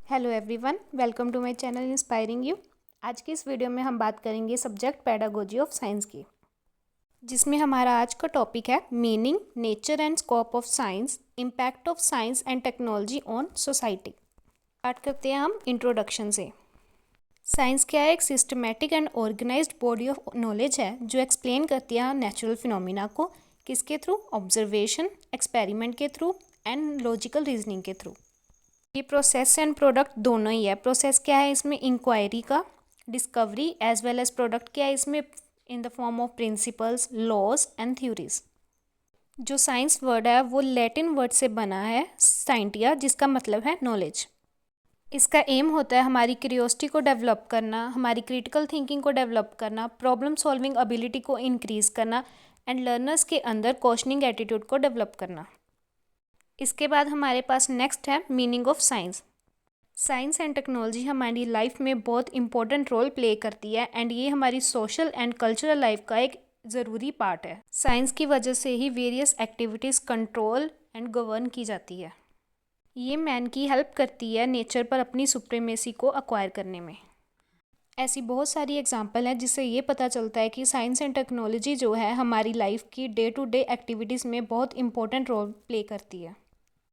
Hello everyone, welcome to my channel inspiring you. आज की इस वीडियो में हम बात करेंगे सब्जेक्ट पेडागोजी ऑफ साइंस की, जिसमें हमारा आज का टॉपिक है meaning, nature and scope of science, impact of science and technology on society. Start करते हैं हम इंट्रोडक्शन से। साइंस क्या है? एक systematic and organised body of knowledge है जो एक्सप्लेन करती है नेचुरल फिनोमिना को। किसके थ्रू? ऑब्जर्वेशन, एक्सपेरिमेंट के थ्रू एंड लॉजिकल रीजनिंग के थ्रू। ये प्रोसेस एंड प्रोडक्ट दोनों ही है। प्रोसेस क्या है इसमें? इंक्वायरी का, discovery as well as product क्या है इसमें? In the form of principles, laws and theories. जो साइंस वर्ड है वो लैटिन वर्ड से बना है साइंटिया, जिसका मतलब है नॉलेज। इसका एम होता है हमारी क्यूरियोसिटी को डेवलप करना, हमारी क्रिटिकल थिंकिंग को डेवलप करना, प्रॉब्लम सॉल्विंग एबिलिटी को इंक्रीज करना एंड लर्नर्स के अंदर क्वेश्चनिंग एटीट्यूड को डेवलप करना। इसके बाद हमारे पास नेक्स्ट है meaning of science. Science and technology हमारी लाइफ में बहुत इंपॉर्टेंट रोल प्ले करती है एंड ये हमारी सोशल एंड कल्चरल लाइफ का एक ज़रूरी पार्ट है। साइंस की वजह से ही various activities control and govern की जाती है। ये मैन की हेल्प करती है नेचर पर अपनी सुप्रीमेसी को अक्वायर करने में। ऐसी बहुत सारी एग्जांपल है जिससे ये पता चलता है कि साइंस एंड टेक्नोलॉजी जो है हमारी लाइफ की डे टू डे एक्टिविटीज़ में बहुत इंपॉर्टेंट रोल प्ले करती है।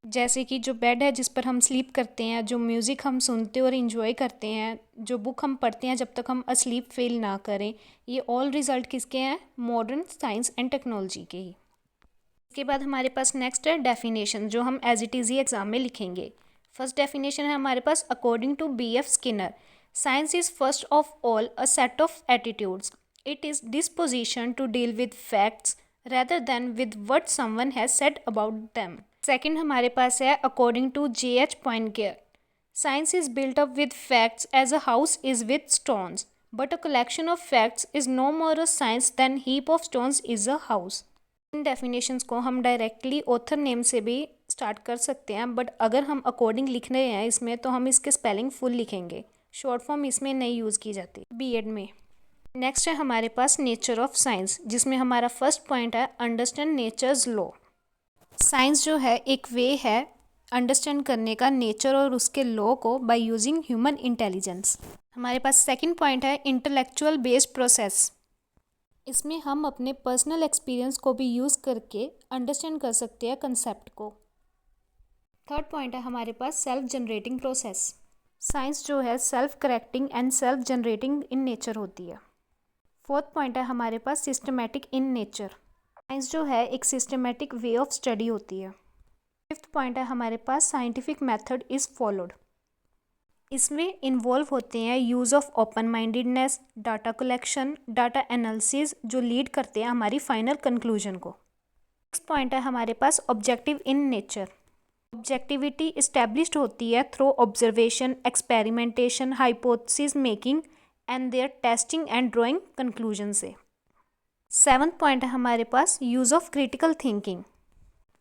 जैसे कि जो बेड है जिस पर हम स्लीप करते हैं, जो म्यूज़िक हम सुनते और इन्जॉय करते हैं, जो बुक हम पढ़ते हैं जब तक हम अस्लीप फील ना करें, ये ऑल रिज़ल्ट किसके हैं? मॉडर्न साइंस एंड टेक्नोलॉजी के ही। इसके बाद हमारे पास नेक्स्ट है डेफिनेशन, जो हम एज इट इज़ ही एग्जाम में लिखेंगे। फर्स्ट डेफिनेशन है हमारे पास according to B.F. Skinner, science is first of all a set of attitudes. It is disposition to deal with facts rather than with what someone has said about them. Second हमारे पास है according to J.H. Poincare, science is built up with facts as a house is with stones, but a collection of facts is no more a science than heap of stones is a house. इन definitions को हम directly author name से भी start कर सकते हैं, but अगर हम अकॉर्डिंग लिख रहे हैं इसमें तो हम इसके स्पेलिंग फुल लिखेंगे, शॉर्ट फॉर्म इसमें नहीं यूज़ की जाती B.Ed में। नेक्स्ट है हमारे पास नेचर ऑफ साइंस, जिसमें हमारा फर्स्ट पॉइंट है अंडरस्टैंड नेचर्स लॉ। साइंस जो है एक वे है अंडरस्टैंड करने का नेचर और उसके लॉ को बाय यूजिंग ह्यूमन इंटेलिजेंस। हमारे पास सेकंड पॉइंट है इंटेलेक्चुअल बेस्ड प्रोसेस। इसमें हम अपने पर्सनल एक्सपीरियंस को भी यूज़ करके अंडरस्टैंड कर सकते हैं कंसेप्ट को। थर्ड पॉइंट है हमारे पास सेल्फ जनरेटिंग प्रोसेस। साइंस जो है self correcting and self generating in nature होती है। फोर्थ पॉइंट है हमारे पास सिस्टमेटिक इन नेचर। साइंस जो है एक सिस्टमेटिक वे ऑफ स्टडी होती है। फिफ्थ पॉइंट है हमारे पास साइंटिफिक मेथड इज़ फॉलोड। इसमें इन्वॉल्व होते हैं use of open mindedness, data collection, data analysis, जो लीड करते हैं हमारी फाइनल कंक्लूजन को। नेक्स्ट पॉइंट है हमारे पास objective in nature. Objectivity established होती है through observation, experimentation, hypothesis making and their testing and drawing conclusion से। सेवन्थ पॉइंट है हमारे पास use of critical thinking.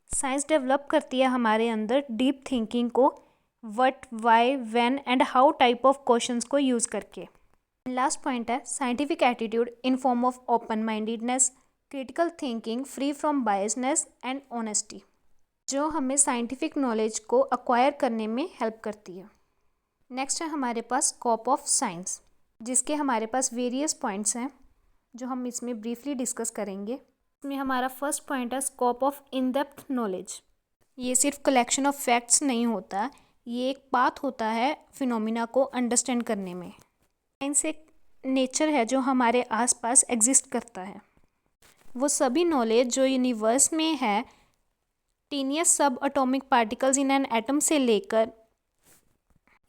Science develop करती है हमारे अंदर डीप थिंकिंग को what, why, when and how type of questions को यूज़ करके। लास्ट पॉइंट है scientific attitude in form of open mindedness, critical thinking free from biasness and honesty, जो हमें साइंटिफिक नॉलेज को अक्वायर करने में हेल्प करती है। नेक्स्ट है हमारे पास स्कोप ऑफ साइंस, जिसके हमारे पास वेरियस पॉइंट्स हैं जो हम इसमें ब्रीफली डिस्कस करेंगे। इसमें हमारा फर्स्ट पॉइंट है scope of in depth knowledge. ये सिर्फ कलेक्शन ऑफ फैक्ट्स नहीं होता, ये एक पाथ होता है फिनोमिना को अंडरस्टैंड करने में। साइंस एक नेचर है जो हमारे आसपास एग्जिस्ट करता है। वो सभी नॉलेज जो यूनिवर्स में है, टीनियस सब atomic particles in an atom से लेकर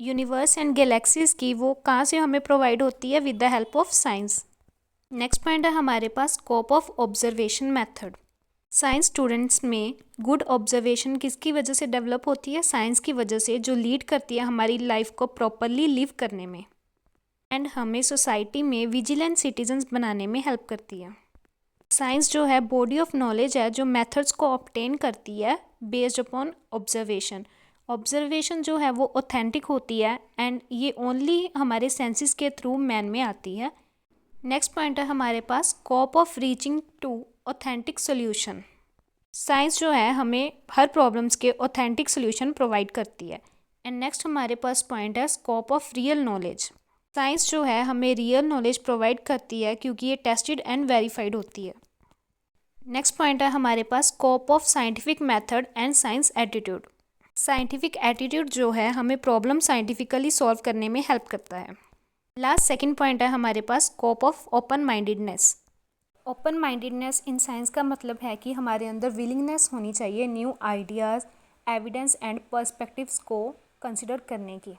यूनिवर्स एंड गैलेक्सीज की, वो कहाँ से हमें प्रोवाइड होती है? With the help of science. Next point है हमारे पास scope of observation method. Science students में गुड ऑब्जर्वेशन किसकी वजह से डेवलप होती है? साइंस की वजह से, जो लीड करती है हमारी लाइफ को प्रॉपरली लिव करने में एंड हमें सोसाइटी में विजिलेंट सिटीजन्स बनाने में हेल्प करती है। साइंस जो है बॉडी ऑफ नॉलेज है जो मेथड्स को ऑब्टेन करती है बेस्ड अपॉन ऑब्जर्वेशन। ऑब्जर्वेशन जो है वो ऑथेंटिक होती है एंड ये ओनली हमारे सेंसेस के थ्रू मैन में आती है। नेक्स्ट पॉइंट है हमारे पास scope of reaching to authentic solution. Science जो है हमें हर प्रॉब्लम्स के ऑथेंटिक सोल्यूशन प्रोवाइड करती है। एंड नेक्स्ट हमारे पास पॉइंट है scope of real knowledge. Science जो है हमें रियल नॉलेज प्रोवाइड करती है क्योंकि ये टेस्टेड एंड वेरीफाइड होती है। नेक्स्ट पॉइंट है हमारे पास scope of scientific method and science attitude. Scientific attitude जो है हमें प्रॉब्लम साइंटिफिकली सॉल्व करने में हेल्प करता है। लास्ट सेकंड पॉइंट है हमारे पास scope of open mindedness. Open mindedness in science का मतलब है कि हमारे अंदर विलिंगनेस होनी चाहिए new ideas, evidence and perspectives को कंसिडर करने की,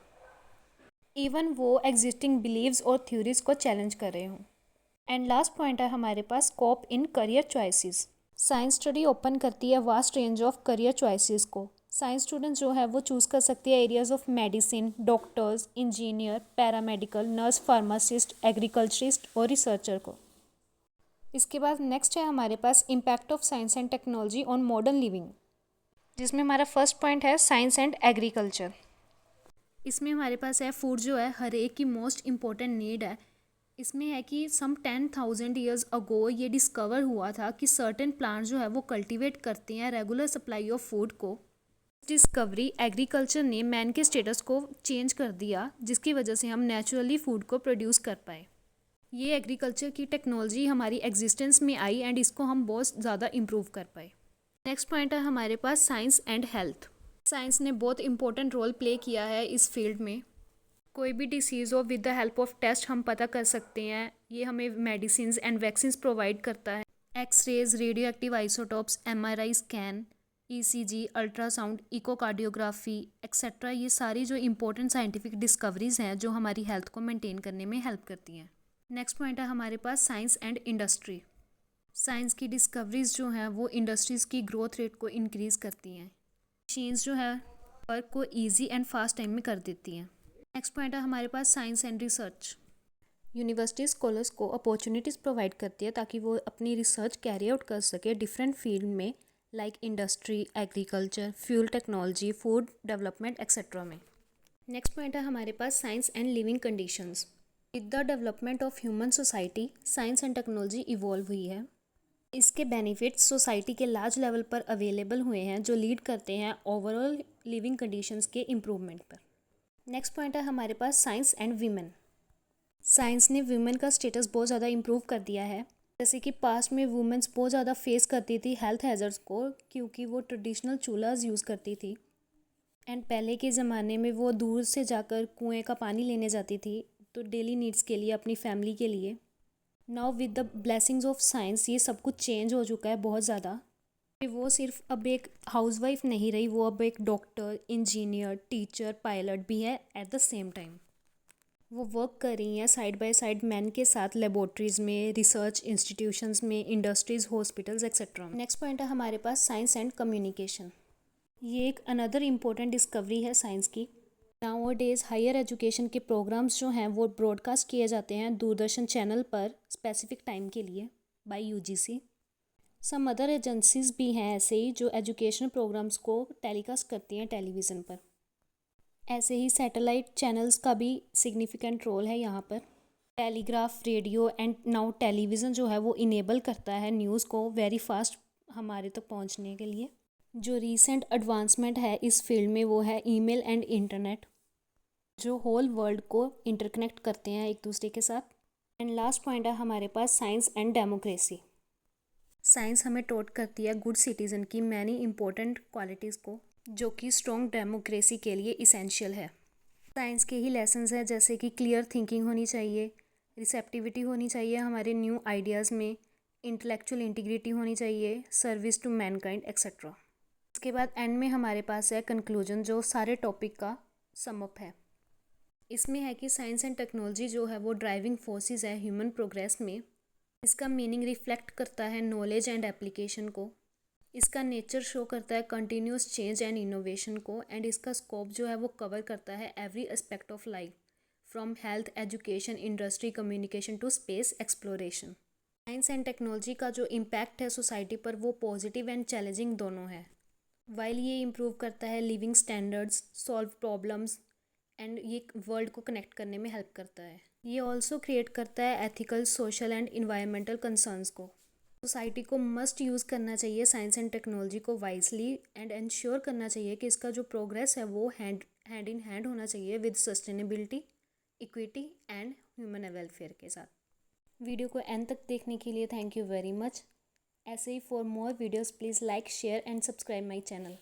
इवन वो एग्जिस्टिंग बिलीव्स और थ्योरीज को चैलेंज कर रहे हों। एंड लास्ट पॉइंट है हमारे पास scope in career choices. Science study open करती है vast range of career choices को। साइंस स्टूडेंट जो है वो चूज़ कर सकती है areas of medicine, doctors, engineer, paramedical, nurse, pharmacist, agriculturist और रिसर्चर को। इसके बाद नेक्स्ट है हमारे पास impact of science and technology on modern living, जिसमें हमारा फर्स्ट पॉइंट है साइंस एंड एग्रीकल्चर। इसमें हमारे पास है फूड जो है हर एक की मोस्ट इम्पॉर्टेंट नीड है। इसमें है कि सम 10,000 ईयर्स अगो ये डिस्कवर हुआ था कि सर्टेन प्लांट जो है वो कल्टीवेट करते हैं रेगुलर सप्लाई ऑफ फूड को। डिस्कवरी एग्रीकल्चर ने मैन के स्टेटस को चेंज कर दिया, जिसकी वजह से हम नेचुरली फूड को प्रोड्यूस कर पाए। ये एग्रीकल्चर की टेक्नोलॉजी हमारी एग्जिस्टेंस में आई एंड इसको हम बहुत ज़्यादा इम्प्रूव कर पाए। नेक्स्ट पॉइंट है हमारे पास साइंस एंड हेल्थ। साइंस ने बहुत इंपॉर्टेंट रोल प्ले किया है इस फील्ड में। कोई भी डिसीज़ हो with the help of test हम पता कर सकते हैं। ये हमें मेडिसिन एंड वैक्सीन्स प्रोवाइड करता है। X rays, radioactive isotopes, MRI scan, ECG, ultrasound, echocardiography etcetera, ये सारी जो इंपॉर्टेंट साइंटिफिक डिस्कवरीज हैं जो हमारी हेल्थ को मेंटेन करने में हेल्प करती हैं। नेक्स्ट पॉइंट है हमारे पास साइंस एंड इंडस्ट्री। साइंस की डिस्कवरीज जो हैं वो इंडस्ट्रीज़ की ग्रोथ रेट को इंक्रीज़ करती हैं। मशीन्स जो है वर्क को ईजी एंड फास्ट टाइम में कर देती हैं। नेक्स्ट पॉइंट है हमारे पास science and research. University scholars को अपॉर्चुनिटीज़ प्रोवाइड करती है ताकि वो अपनी रिसर्च कैरी आउट कर सके डिफरेंट फील्ड में, like industry, agriculture, fuel technology, food development etcetera में। नेक्स्ट पॉइंट है हमारे पास science and living conditions. With the development of human society science and technology evolve हुई है। इसके बेनिफिट्स सोसाइटी के लार्ज लेवल पर अवेलेबल हुए हैं जो लीड करते हैं ओवरऑल लिविंग कंडीशंस के इम्प्रूवमेंट पर। नेक्स्ट पॉइंट है हमारे पास साइंस एंड वीमेन। साइंस ने वुमेन का स्टेटस बहुत ज़्यादा इम्प्रूव कर दिया है। जैसे कि पास्ट में वुमेन्स बहुत ज़्यादा फेस करती थी हेल्थ हैज़र्ड्स को क्योंकि वो ट्रेडिशनल चूल्हास यूज़ करती थी एंड पहले के ज़माने में वो दूर से जाकर कुएं का पानी लेने जाती थी तो डेली नीड्स के लिए, अपनी फैमिली के लिए। Now with the blessings of science ये सब कुछ चेंज हो चुका है बहुत ज़्यादा। वो सिर्फ अब एक हाउसवाइफ नहीं रही, वो अब एक डॉक्टर, इंजीनियर, टीचर, पायलट भी है एट द सेम टाइम। वो वर्क कर रही हैं साइड बाय साइड मैन के साथ लेबोरेटरीज़ में, रिसर्च इंस्टीट्यूशंस में, industries, hospitals etcetera. Next point है हमारे पास साइंस एंड कम्युनिकेशन। ये एक अनदर इम्पोर्टेंट डिस्कवरी है साइंस की। नाउ डेज हायर एजुकेशन के प्रोग्राम्स जो हैं वो ब्रॉडकास्ट किए जाते हैं दूरदर्शन चैनल पर स्पेसिफिक टाइम के लिए by UGC। Some other agencies भी हैं ऐसे ही जो एजुकेशनल प्रोग्राम्स को टेलीकास्ट करती हैं टेलीविज़न पर। ऐसे ही सैटेलाइट चैनल्स का भी सिग्निफिकेंट रोल है यहाँ पर। Telegraph, radio and now television जो है वो इनेबल करता है न्यूज़ को वेरी फास्ट हमारे तक पहुँचने के लिए। जो रीसेंट एडवांसमेंट है इस फील्ड में वो है ईमेल एंड इंटरनेट, जो होल वर्ल्ड को इंटरकनेक्ट करते हैं एक दूसरे के साथ। एंड लास्ट पॉइंट है हमारे पास साइंस एंड डेमोक्रेसी। साइंस हमें टॉट करती है गुड सिटीज़न की मैनी इंपॉर्टेंट क्वालिटीज़ को जो कि स्ट्रॉन्ग डेमोक्रेसी के लिए इसेंशियल है। साइंस के ही लेसन्स हैं जैसे कि क्लियर थिंकिंग होनी चाहिए, रिसेप्टिविटी होनी चाहिए हमारे न्यू आइडियाज़ में, इंटेलेक्चुअल इंटीग्रिटी होनी चाहिए, सर्विस टू मैनकाइंड एक्सेट्रा। इसके बाद एंड में हमारे पास है कंक्लूजन जो सारे टॉपिक का समअप है। इसमें है कि साइंस एंड टेक्नोलॉजी जो है वो ड्राइविंग फोर्सेस है ह्यूमन प्रोग्रेस में। इसका मीनिंग रिफ्लेक्ट करता है नॉलेज एंड एप्लीकेशन को। इसका नेचर शो करता है कंटिन्यूस चेंज एंड इनोवेशन को। एंड इसका स्कोप जो है वो कवर करता है every aspect of life from health, education, industry, communication to space exploration. Science and technology का जो इम्पैक्ट है सोसाइटी पर वो पॉजिटिव एंड चैलेंजिंग दोनों है। वाइल ये इम्प्रूव करता है living standards, solve problems and ये वर्ल्ड को कनेक्ट करने में हेल्प करता है। ये ऑल्सो क्रिएट करता है ethical, social and environmental concerns को। सोसाइटी को मस्ट यूज़ करना चाहिए साइंस एंड टेक्नोलॉजी को वाइजली एंड इंश्योर करना चाहिए कि इसका जो प्रोग्रेस है वो हैंड इन हैंड होना चाहिए with sustainability, equity and human welfare के साथ। वीडियो को एंड तक देखने के लिए थैंक यू वेरी मच। ऐसे ही for more videos please like, share and subscribe my channel.